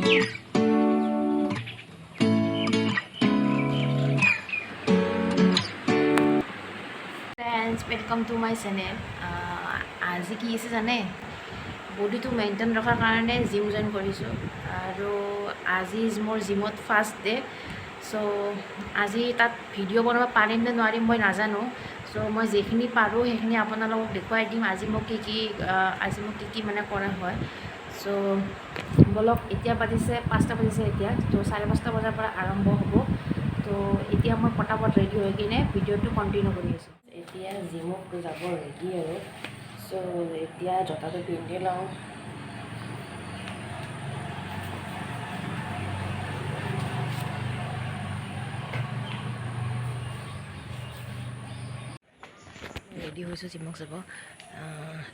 Friends, welcome to my channel. আজি কি আছে জানে বডিটো মেইনটেইন ৰখাৰ কাৰণে জিম জইন কৰিছোঁ আৰু আজি মোৰ জিমত ফাৰ্ষ্ট ডে চ' আজি তাত ভিডিঅ' বনাব পাৰিম নে নোৱাৰিম মই নাজানো চ' মই যিখিনি পাৰোঁ সেইখিনি আপোনালোকক দেখুৱাই দিম আজি মোক কি কি মানে কৰা হয় চ' বলক এতিয়া বাজিছে 5টা বাজিছে এতিয়া তো 5:30 বজাৰ পৰা আৰম্ভ হ'ব তো এতিয়া মই পটাপট ৰেডি হৈ কিনে ভিডিঅ'টো কণ্টিনিউ কৰি আছোঁ এতিয়া জিমত যাব ৰেডি আৰু চ' এতিয়া জোতাটো পিন্ধি লওঁ ৰেডি হৈছোঁ জিমক যাব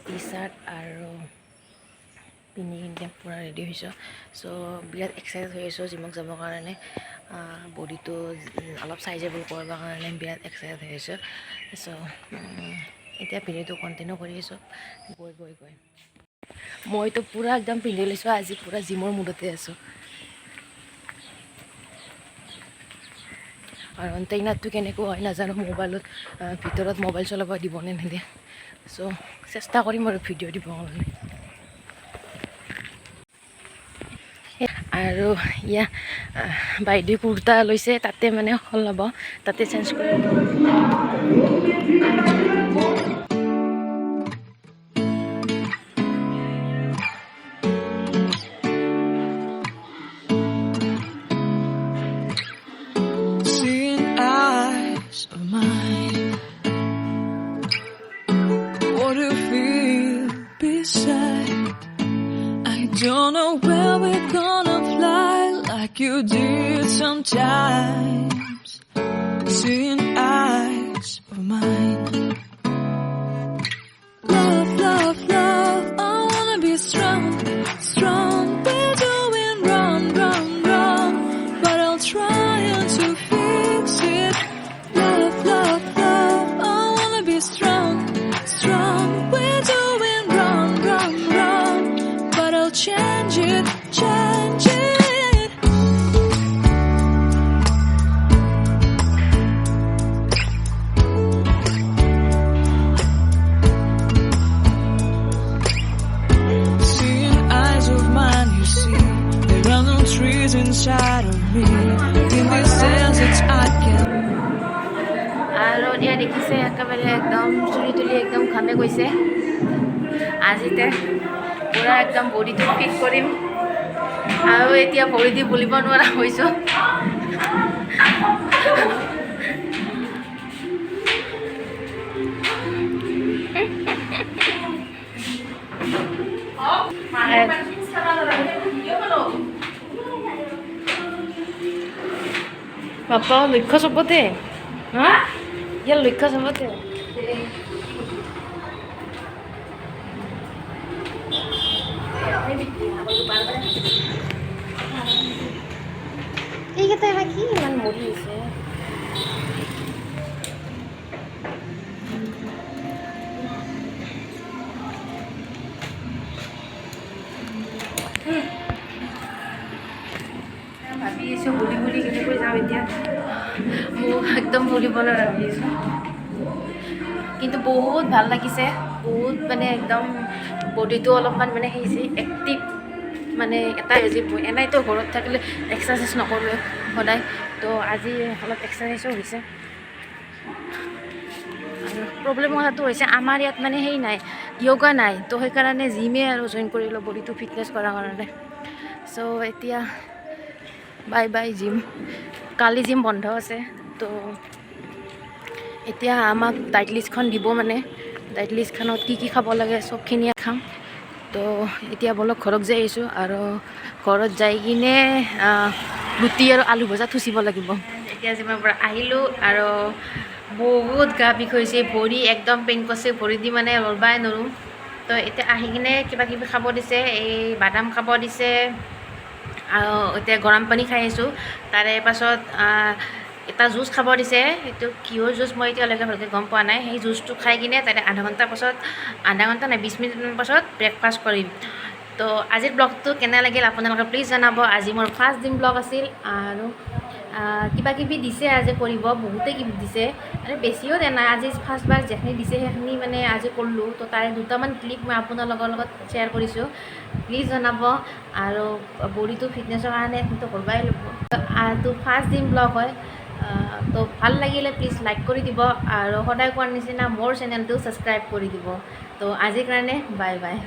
টি চাৰ্ট আৰু পিন্ধি কিনে পূৰা ৰেডি হৈছোঁ চ' বিৰাট এক্সাৰচাইজ হৈ আছোঁ জিমক যাবৰ কাৰণে বডিটো অলপ চাইজেবল কৰিবৰ কাৰণে বিৰাট এক্সাৰচাইজ হৈ আছোঁ চ' এতিয়া ভিডিঅ'টো কণ্টিনিউ কৰি আছোঁ গৈ মইতো পূৰা একদম পিন্ধি লৈছোঁ আজি পূৰা জিমৰ মুডতে আছোঁ আৰু অন্তেইনাৰটো কেনেকুৱা হয় নাজানো মোবাইলত ভিতৰত মোবাইল চলাব দিবনে নিদিয়ে চ' চেষ্টা কৰিম আৰু ভিডিঅ' দিব কাৰণে আৰু ইয়া বাইদেউ কুৰ্তা লৈছে তাতে মানে সলাব তাতে চেঞ্জ কৰি Don't know where we're gonna fly like you did sometimes. Seeing eyes of mine. Love, love, love. I wanna be strong, strong. We're doing wrong, wrong, wrong. But I'll try to fix it. Love, love, love. I wanna be strong, strong. We're doing wrong, wrong, wrong. But I'll change it, change it. Seeing eyes of mine, you see, there are no trees inside of me. In this desert I can. আৰু এতিয়া দেখিছে একেবাৰে একদম চুলি তুলি একদম ঘামে গৈছে আজিতে পূৰা একদম বডিটো ফিট কৰিম আৰু এতিয়া ভৰি দি বুলিব নোৱাৰা হৈছোঁ পাপা লক্ষ্য চবতে হা ইয়াৰ লক্ষ্য চবতে এইকেইটা এবাৰ কি ইমান মৰি আছে ভাবি আছোঁ বুলি কেনেকৈ যাওঁ এতিয়া মোক একদম বুলিবলৈ ভাবি আছোঁ কিন্তু বহুত ভাল লাগিছে বহুত মানে একদম বডিটো অলপমান মানে সেই এক্টিভ মানে এটা এনেইতো ঘৰত থাকিলে এক্সাৰচাইজ নকৰোঁ সদায় তো আজি অলপ এক্সাৰচাইজো হৈছে আৰু প্ৰব্লেম কথাটো হৈছে আমাৰ ইয়াত মানে সেই নাই য়োগা নাই তো সেইকাৰণে জিমে আৰু জইন কৰিলোঁ বডিটো ফিটনেছ কৰাৰ কাৰণে চ' এতিয়া বাই বাই জিম কালি জিম বন্ধ আছে তো এতিয়া আমাক ডাইট লিষ্টখন দিব মানে ডাইট লিষ্টখনত কি খাব লাগে চবখিনিয়ে খাম তো এতিয়া বলক ঘৰত যাই আহিছোঁ আৰু ঘৰত যাই কিনে ৰুটি আৰু আলু ভজা থুচিব লাগিব এতিয়া জিমৰ পৰা আহিলোঁ আৰু বহুত গা বিষ হৈছে ভৰি একদম পেইন কৰিছে ভৰি দি মানে লৰবাই নোৱাৰোঁ তো এতিয়া আহি কিনে কিবা কিবি খাব দিছে এই বাদাম খাব দিছে আৰু এতিয়া গৰম পানী খাই আছোঁ তাৰে পাছত এটা জুচ খাব দিছে সেইটো কিহৰ জুচ মই এতিয়ালৈকে ভালকৈ গম পোৱা নাই সেই জুচটো খাই কিনে তাতে আধা ঘণ্টা নাই 20 মিনিটমান পাছত ব্ৰেকফাষ্ট কৰিম তো আজিৰ ব্লগটো কেনে লাগিল আপোনালোকে প্লিজ জনাব আজি মোৰ ফাৰ্ষ্ট জিম ব্লগ আছিল আৰু কিবা কিবি দিছে আজি কৰিব বহুতেই কিবি দিছে আৰু বেছিও দিয়া নাই আজি ফাৰ্ষ্টবাৰ যিখিনি দিছে সেইখিনি মানে আজি কৰিলোঁ তো তাৰে দুটামান ক্লিপ মই আপোনালোকৰ লগত শ্বেয়াৰ কৰিছোঁ প্লিজ জনাব আৰু বডিটো ফিটনেছৰ কাৰণে এইটো কৰিবই লাগিব তো ফাৰ্ষ্ট জিম ব্লগ হয় তো ভাল লাগিলে প্লিজ লাইক কৰি দিব আৰু সদায় কোৱাৰ নিচিনা মোৰ চেনেলটো ছাবস্ক্ৰাইব কৰি দিব তো আজিৰ কাৰণে বাই বাই